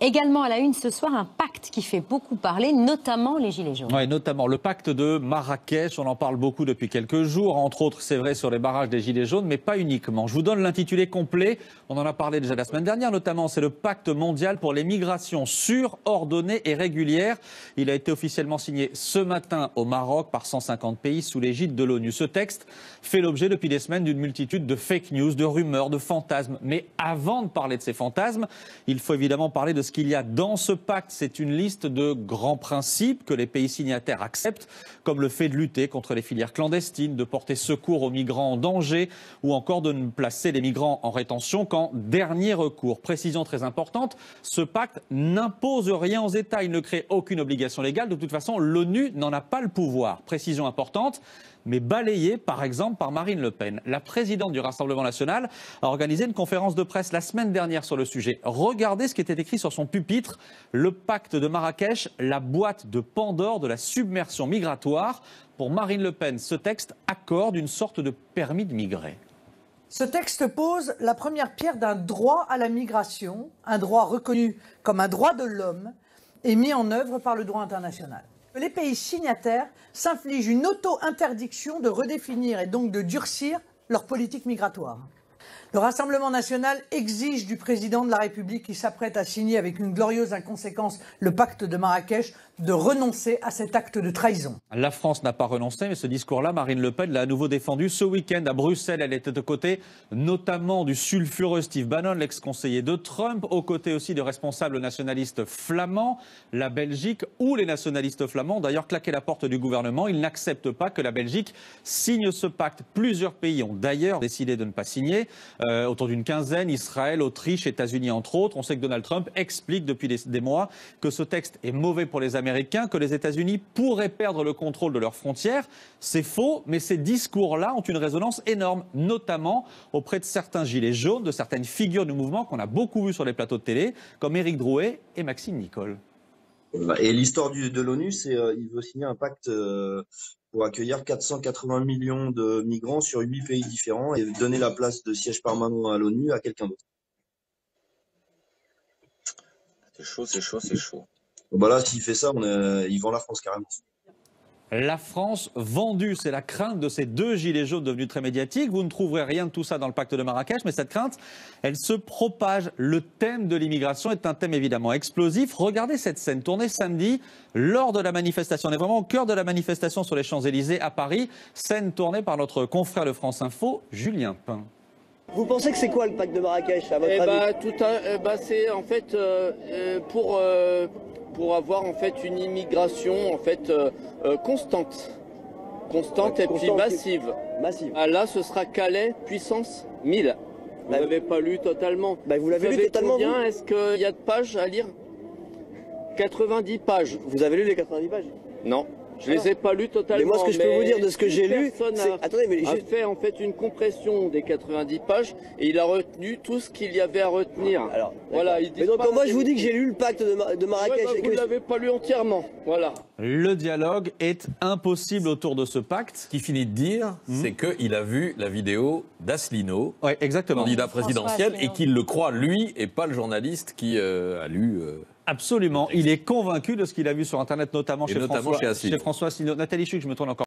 Également à la une ce soir, un pacte qui fait beaucoup parler, notamment les Gilets jaunes. Oui, notamment le pacte de Marrakech, on en parle beaucoup depuis quelques jours, entre autres, c'est vrai, sur les barrages des Gilets jaunes, mais pas uniquement. Je vous donne l'intitulé complet, on en a parlé déjà la semaine dernière, notamment, c'est le pacte mondial pour les migrations sûres, ordonnées et régulières. Il a été officiellement signé ce matin au Maroc par 150 pays sous l'égide de l'ONU. Ce texte fait l'objet depuis des semaines d'une multitude de fake news, de rumeurs, de fantasmes. Mais avant de parler de ces fantasmes, il faut évidemment parler de ce qu'il y a dans ce pacte. C'est une liste de grands principes que les pays signataires acceptent, comme le fait de lutter contre les filières clandestines, de porter secours aux migrants en danger ou encore de ne placer les migrants en rétention qu'en dernier recours. Précision très importante, ce pacte n'impose rien aux États, il ne crée aucune obligation légale. De toute façon, l'ONU n'en a pas le pouvoir. Précision importante, mais balayée par exemple par Marine Le Pen. La présidente du Rassemblement national a organisé une conférence de presse la semaine dernière sur le sujet. Regardez ce qui était écrit sur son pupitre, le pacte de Marrakech, la boîte de Pandore de la submersion migratoire. Pour Marine Le Pen, ce texte accorde une sorte de permis de migrer. Ce texte pose la première pierre d'un droit à la migration, un droit reconnu comme un droit de l'homme et mis en œuvre par le droit international. Les pays signataires s'infligent une auto-interdiction de redéfinir et donc de durcir leur politique migratoire. Le Rassemblement national exige du président de la République qui s'apprête à signer avec une glorieuse inconséquence le pacte de Marrakech de renoncer à cet acte de trahison. La France n'a pas renoncé, mais ce discours-là, Marine Le Pen l'a à nouveau défendu ce week-end à Bruxelles. Elle était aux côtés notamment du sulfureux Steve Bannon, l'ex-conseiller de Trump, aux côtés aussi de responsables nationalistes flamands. La Belgique ou les nationalistes flamands ont d'ailleurs claqué la porte du gouvernement. Ils n'acceptent pas que la Belgique signe ce pacte. Plusieurs pays ont d'ailleurs décidé de ne pas signer. Autour d'une quinzaine, Israël, Autriche, États-Unis entre autres. On sait que Donald Trump explique depuis des mois que ce texte est mauvais pour les Américains, que les États-Unis pourraient perdre le contrôle de leurs frontières. C'est faux, mais ces discours-là ont une résonance énorme, notamment auprès de certains gilets jaunes, de certaines figures du mouvement qu'on a beaucoup vues sur les plateaux de télé, comme Éric Drouet et Maxime Nicole. Et l'histoire de l'ONU, c'est il veut signer un pacte pour accueillir 480 millions de migrants sur 8 pays différents et donner la place de siège permanent à l'ONU à quelqu'un d'autre. C'est chaud, c'est chaud, c'est chaud. Bah là, s'il fait ça, il vend la France carrément. La France vendue, c'est la crainte de ces deux gilets jaunes devenus très médiatiques. Vous ne trouverez rien de tout ça dans le pacte de Marrakech, mais cette crainte, elle se propage. Le thème de l'immigration est un thème évidemment explosif. Regardez cette scène tournée samedi lors de la manifestation. On est vraiment au cœur de la manifestation sur les Champs-Élysées à Paris. Scène tournée par notre confrère de France Info, Julien Pain. Vous pensez que c'est quoi le pacte de Marrakech à votre avis? C'est en fait pour avoir en fait une immigration en fait constante et puis massive. Ah, là, ce sera Calais puissance 1000. Vous l'avez pas lu totalement. Vous l'avez lu totalement. Combien est-ce qu'il y a de pages à lire? 90 pages. Vous avez lu les 90 pages? Non. Je les ai pas lus totalement. Mais moi, ce que je peux vous dire de ce que j'ai lu, c'est... Attendez, mais a fait en fait une compression des 90 pages et il a retenu tout ce qu'il y avait à retenir. Alors, voilà. Mais donc, moi, je vous dis que j'ai lu le pacte de Marrakech. Vous ne l'avez pas lu entièrement. Voilà. Le dialogue est impossible autour de ce pacte. Ce qu'il finit de dire, c'est qu'il a vu la vidéo d'Asselineau, exactement, candidat présidentiel, et qu'il le croit lui et pas le journaliste qui a lu... Absolument. Il est convaincu de ce qu'il a vu sur Internet, notamment chez François Asselineau. Nathalie Chuc, je me tourne encore.